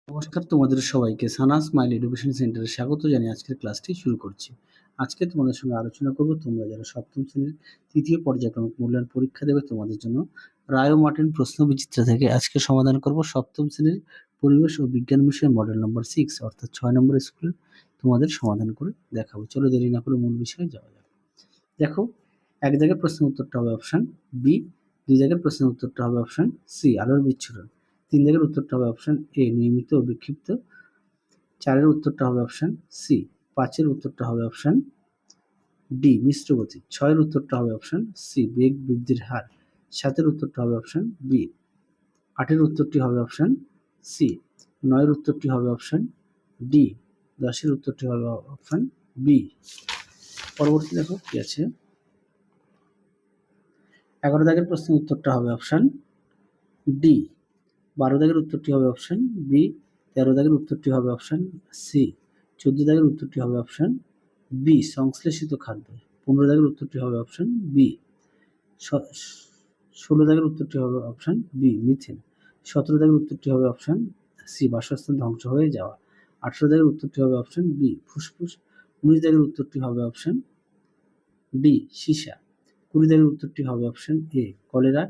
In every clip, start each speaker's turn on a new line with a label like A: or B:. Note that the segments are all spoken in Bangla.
A: নমস্কার তোমাদের সবাইকে সানা স্মাইল এডুকেশন সেন্টারে স্বাগত জানিয়ে আজকের ক্লাসটি শুরু করছি। আজকে তোমাদের সঙ্গে আলোচনা করব তোমরা যারা সপ্তম শ্রেণীর তৃতীয় পর্যায়ক্রমিক মূল্যায়ন পরীক্ষা দেবে তোমাদের জন্য রায় মার্টিন প্রশ্ন বিচিত্রা থেকে আজকে সমাধান করব সপ্তম শ্রেণীর পরিবেশ ও বিজ্ঞান বিষয়ের মডেল নম্বর 6 অর্থাৎ 6 নম্বর স্কুল তোমাদের সমাধান করে দেখাবো। চলো দেরি না করে মূল বিষয়ে যাওয়া যাক। দেখো, এক জায়গায় প্রশ্নের উত্তরটা হবে অপশন বি, দুই জায়গায় প্রশ্নের উত্তরটা হবে অপশন সি আলোর বিচ্ছুরণ, তিন জায়গার উত্তরটা হবে অপশন এ নিয়মিত ও বিক্ষিপ্ত, চারের উত্তরটা হবে অপশন সি, পাঁচের উত্তরটা হবে অপশন ডি মিশ্র গতি, ছয়ের উত্তরটা হবে অপশন সি বেগ বৃদ্ধির হার, সাতের উত্তরটা হবে অপশন বি, আটের উত্তরটি হবে অপশন সি, নয়ের উত্তরটি হবে অপশন ডি, দশের উত্তরটি হবে অপশন বি। পরবর্তী দেখো কি আছে, 11 দাগের প্রশ্নের উত্তরটা হবে অপশন ডি, 12 দাগের উত্তরটি হবে অপশন বি, 13 দাগের উত্তরটি হবে অপশন সি, 14 দাগের উত্তরটি হবে অপশন বি সংশ্লেষিত খাদ্য, 15 দাগের উত্তরটি হবে অপশন বি, 16 দাগের উত্তরটি হবে অপশন বি মিথেন, 17 দাগের উত্তরটি হবে অপশন সি বাসস্থান ধ্বংস হয়ে যাওয়া, 18 দাগের উত্তরটি হবে অপশন বি ফুসফুস, 19 দাগের উত্তরটি হবে অপশন ডি সীসা, 20 দাগের উত্তরটি হবে অপশন এ কলেরা,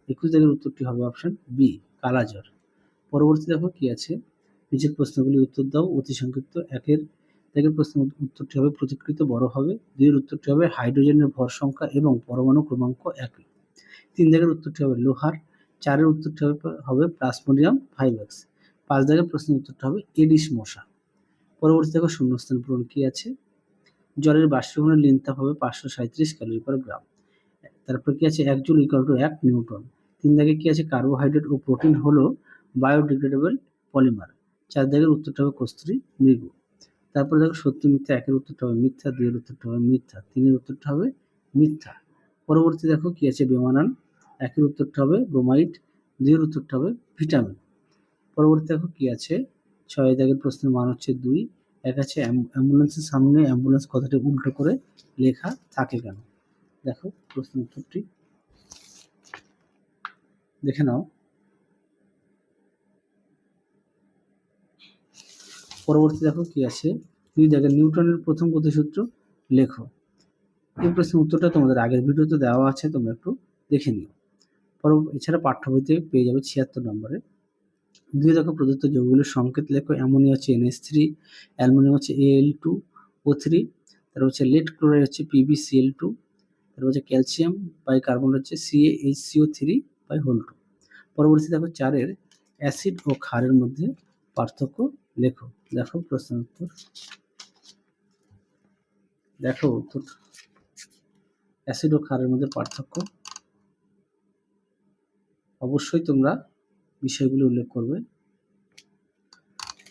A: 21 দাগের উত্তরটি হবে অপশন বি কালাজ্বর। পরবর্তী দেখো কি আছে, নিচের প্রশ্নগুলি উত্তর দাও অতি সংক্ষিপ্ত। একের প্রশ্নের উত্তরটি হবে প্রতিকৃত বড় হবে, দুইয়ের উত্তরটি হবে হাইড্রোজেনের ভর সংখ্যা এবং পরমাণু ক্রমাঙ্ক একই, তিন দাগের উত্তরটি হবে লোহার, চারের উত্তরটি হবে প্লাসমোডিয়াম ভাইভাক্স, পাঁচ দাগের প্রশ্নের উত্তরটা হবে এডিস মশা। পরবর্তী দেখো শূন্যস্থান পূরণ কি আছে, জলের বাষ্পীভবনের লিনতাপ হবে 537 ক্যালোরি পার গ্রাম। তারপর কি আছে 1 জুল ইকুয়াল টু 1 নিউটন। তিন দাগে কি আছে কার্বোহাইড্রেট ও প্রোটিন হলো বায়োডিগ্রেডেবল পলিমার। চার দাগের উত্তরটা হবে কস্তুরী মৃগ। তারপর দেখো সত্য মিথ্যা, একের উত্তরটা হবে মিথ্যা, দুইয়ের উত্তরটা হবে মিথ্যা, তিনের উত্তরটা হবে মিথ্যা। পরবর্তী দেখো কি আছে বেমানান, একের উত্তরটা হবে ব্রোমাইড, দুইয়ের উত্তরটা হবে ভিটামিন। পরবর্তী দেখো কি আছে, 6 দাগের প্রশ্নের মান হচ্ছে 2, এক আছে অ্যাম্বুলেন্সের সামনে অ্যাম্বুলেন্স কথাটি উল্টো করে লেখা থাকে কেন। দেখো প্রশ্ন উত্তরটি দেখে নাও। পরবর্তী দেখো কি আছে, 2 দাগের নিউটনের প্রথম গতিসূত্র লেখো। এই প্রশ্নের উত্তরটা তোমাদের আগের ভিডিওতে দেওয়া আছে, তোমরা একটু দেখে নিও। এছাড়া পাঠ্য বইতে পেয়ে যাবে 76 নম্বরে। 2 দেখো প্রদত্ত যৌগগুলির সংকেত লেখো। অ্যামোনিয়া হচ্ছে NH3, অ্যালুমিনিয়াম হচ্ছে Al2O3, তারপর হচ্ছে লেড ক্লোরাইড হচ্ছে PbCl2, তারপর হচ্ছে ক্যালসিয়াম বাইকার্বনেট হচ্ছে CaHCO3/2। পরবর্তী দেখো 4 অ্যাসিড ও ক্ষারের মধ্যে পার্থক্য লেখো। দেখো প্রশ্ন উত্তর, দেখো উত্তর, অ্যাসিড ও ক্ষারের মধ্যে পার্থক্য অবশ্যই তোমরা বিষয়গুলো উল্লেখ করবে।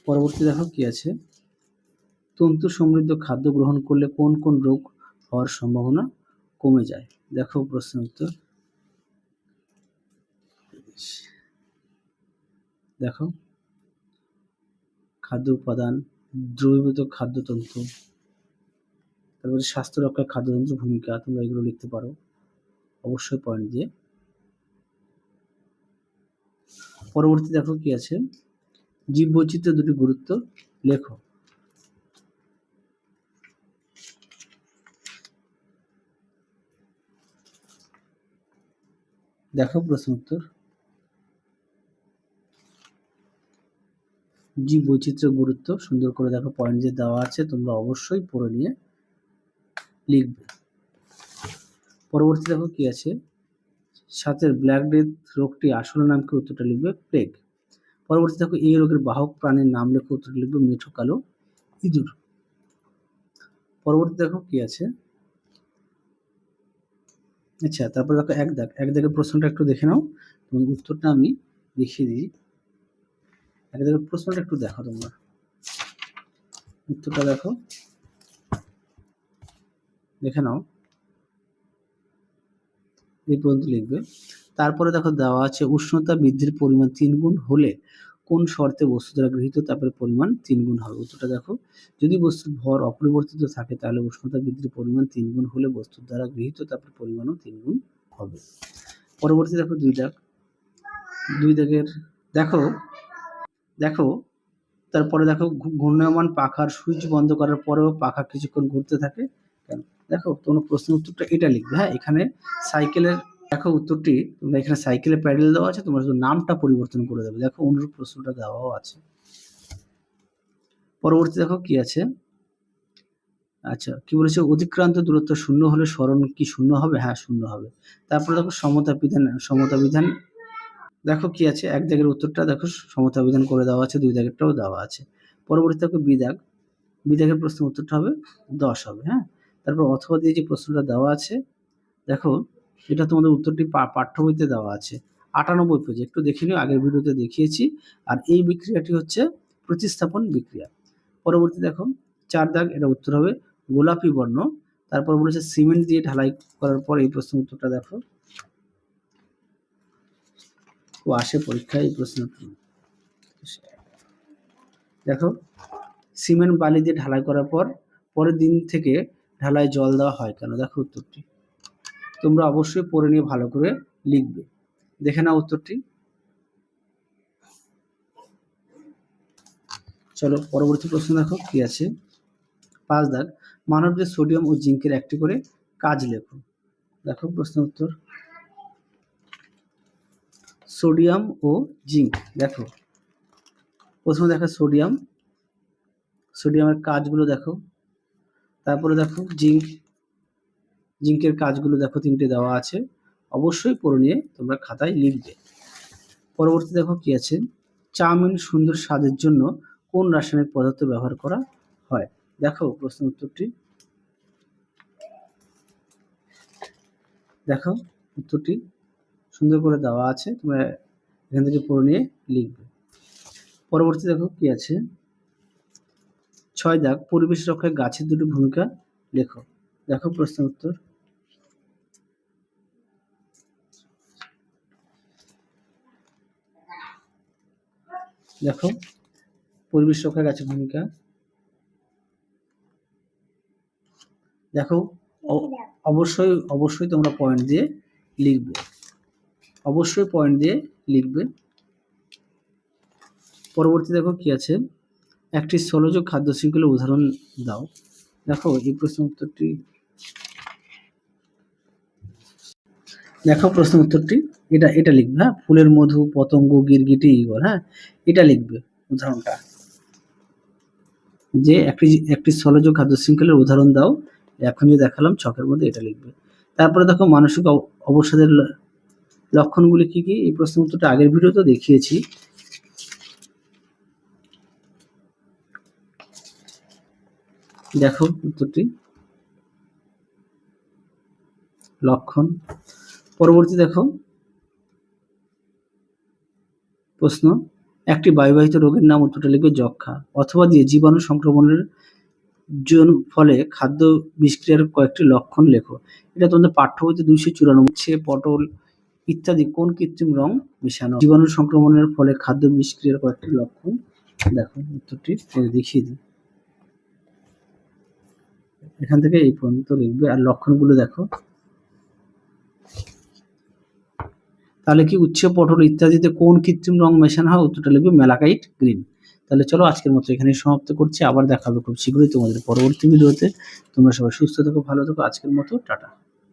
A: পরবর্তী দেখো কি আছে, তন্তু সমৃদ্ধ খাদ্য গ্রহণ করলে কোন কোন রোগ হওয়ার সম্ভাবনা কমে যায়। দেখো প্রশ্ন উত্তর, দেখো খাদ্য উপাদান, দ্রবীভূত খাদ্যতন্তু, তারপরে স্বাস্থ্য রক্ষায় খাদ্যতন্ত্রের ভূমিকা, তোমরা এগুলো লিখতে পারো অবশ্যই পয়েন্ট দিয়ে। পরবর্তী দেখো কি আছে, জীববৈচিত্র্যের দুটি গুরুত্ব লেখো। দেখো প্রশ্ন উত্তর, জীববৈচিত্র্যের গুরুত্ব সুন্দর করে দেখো পয়েন্ট যে দেওয়া আছে, তোমরা অবশ্যই পড়ে নিয়ে লিখবে। পরবর্তী দেখো কি আছে, 7 ব্ল্যাক ডেথ রোগটি আসল নাম কি, উত্তরটা লিখবে প্লেগ। পরবর্তী দেখো এই রোগের বাহক প্রাণীর নাম লেখো, উত্তরটা লিখবে মেঠো কালো ইঁদুর। পরবর্তী দেখো কি আছে, আচ্ছা তারপর দেখো এক দাগের প্রশ্নটা একটু দেখে নাও, এবং উত্তরটা আমি দেখিয়ে দিই। এক দাগের প্রশ্নটা একটু দেখো, তোমরা উত্তরটা দেখো দেখে নাও, এই পর্যন্ত লিখবে। তারপরে দেখো দেওয়া আছে উষ্ণতা বৃদ্ধির পরিমাণ 3 গুণ হলে কোন শর্তে বস্তু দ্বারা গৃহীত তাপের পরিমাণ 3 গুণ হবে। উত্তরটা দেখো, যদি বস্তুর ভর অপরিবর্তিত থাকে তাহলে উষ্ণতা বৃদ্ধির পরিমাণ 3 গুণ হলে বস্তুর দ্বারা গৃহীত তাপের পরিমাণও 3 গুণ হবে। পরবর্তী দেখো 2 দাগের দেখো তারপরে দেখো ঘূর্ণায়মান পাখার সুইচ বন্ধ করার পরেও পাখা কিছুক্ষণ ঘুরতে থাকে কেন? দেখো তোমরা প্রশ্নের উত্তরটা এটা লিখবে। হ্যাঁ, এখানে সাইকেলের দেখো উত্তরটি তোমরা এখানে সাইকেলের প্যাডেল দেওয়া আছে, তোমরা শুধু নামটা পরিবর্তন করে দেবে। দেখো অনুরূপ প্রশ্নটা দেওয়াও আছে। পরবর্তী দেখো কি আছে, আচ্ছা কি বলেছে, অতিক্রান্ত দূরত্ব শূন্য হলে সরণ কি শূন্য হবে? হ্যাঁ, শূন্য হবে। তারপরে দেখো সমতা বিধান দেখো কি আছে, এক দাগের উত্তরটা দেখো সমতা বিধান করে দেওয়া আছে, দুই দাগেরটাও দেওয়া আছে। পরবর্তী দেখো বিদাগের প্রশ্নের উত্তরটা হবে 10 হবে। হ্যাঁ, তারপর অথবা দিয়ে যে প্রশ্নটা দেওয়া আছে, দেখো এটা তোমাদের উত্তরটি পাঠ্য বইতে দেওয়া আছে 98 পেজে, একটু দেখে নিও, আগের ভিডিওতে দেখিয়েছি। আর এই বিক্রিয়াটি হচ্ছে প্রতিস্থাপন বিক্রিয়া। পরবর্তী দেখো 4 দাগ, এটা উত্তর হবে গোলাপি বর্ণ। তারপর বলেছে সিমেন্ট দিয়ে ঢালাই করার পর, এই প্রশ্নের উত্তরটা দেখো ও আসে পরীক্ষায় এই প্রশ্ন। দেখো সিমেন্ট বালি দিয়ে ঢালাই করার পর পরের দিন থেকে ঢালাই জল দেওয়া হয় কেন? দেখো উত্তরটি তোমরা অবশ্যই পড়ে নিয়ে ভালো করে লিখবে। দেখে নাও উত্তরটি। চলো পরবর্তী প্রশ্ন দেখো কি আছে, 5 দাগ, মানবদেহে সোডিয়াম ও জিঙ্কের একটি করে কাজ লেখো। দেখো প্রশ্ন উত্তর, সোডিয়াম ও জিঙ্ক। দেখো প্রথমে দেখো সোডিয়ামের কাজগুলো দেখো, তারপরে দেখো জিঙ্কের কাজগুলো দেখো, 3টে দেওয়া আছে, অবশ্যই পড়ে নিয়ে তোমরা খাতায় লিখবে। পরবর্তী দেখো কি আছে, চাউমিন সুন্দর স্বাদের জন্য কোন রাসায়নিক পদার্থ ব্যবহার করা হয়? দেখো প্রশ্ন উত্তরটি, দেখো উত্তরটি সুন্দর করে দেওয়া আছে, তোমরা এখান থেকে পড়ে নিয়ে লিখবে। পরবর্তী দেখো কি আছে, 6 দাগ, পরিবেশ রক্ষায় গাছের দুটি ভূমিকা লেখো। দেখো প্রশ্ন উত্তর, দেখো পরিবেশ রক্ষায় গাছের ভূমিকা, দেখো অবশ্যই তোমরা পয়েন্ট দিয়ে লিখবে, অবশ্যই পয়েন্ট দিয়ে লিখবে। পরবর্তী দেখো কি আছে, একটি স্থলজ খাদ্য শৃঙ্খলের উদাহরণ দাও। দেখো এই প্রশ্ন উত্তরটি, দেখো প্রশ্ন উত্তরটি এটা লিখবে। হ্যাঁ, ফুলের মধু, পতঙ্গ, গিরগিটি, ঈগল। হ্যাঁ, এটা লিখবে উদাহরণটা, যে একটি স্থলজ খাদ্য শৃঙ্খলের উদাহরণ দাও। এখন যে দেখালাম ছকের মধ্যে, এটা লিখবে। তারপরে দেখো মানসিক অবসাদের লক্ষণগুলি কি কি? এই প্রশ্ন উত্তরটা আগের ভিডিওতে দেখিয়েছি। দেখো উত্তরটি, লক্ষণ। পরবর্তী দেখো প্রশ্ন, একটি বায়ুবাহিত রোগের নাম, উত্তরটা লিখবে যক্ষ্মা। অথবা দিয়ে জীবাণু সংক্রমণের ফলে খাদ্য বিষক্রিয়ার কয়েকটি লক্ষণ লেখো। এটা তোমাদের পাঠ্য বইতে 294, পটল ইত্যাদি কোন কৃত্রিম রং মেশানো জীবাণু সংক্রমণের ফলে খাদ্য বিষক্রিয়ার কয়েকটি লক্ষণ। দেখো উত্তরটি দেখিয়ে দিই, এখান থেকে এই পর্যন্ত লিখবে। আর লক্ষণগুলো দেখো, তাহলে কি উচ্ছে, পটল ইত্যাদিতে কোন কৃত্রিম রং মেশানো হয়? উত্তরটা লিখবে ম্যালাকাইট গ্রিন। তাহলে চলো আজকের মতো এখানেই সমাপ্ত করছি, আবার দেখা হবে খুব শীঘ্রই তোমাদের পরবর্তী ভিডিওতে। তোমরা সবাই সুস্থ থেকো, ভালো থেকো, আজকের মতো টাটা।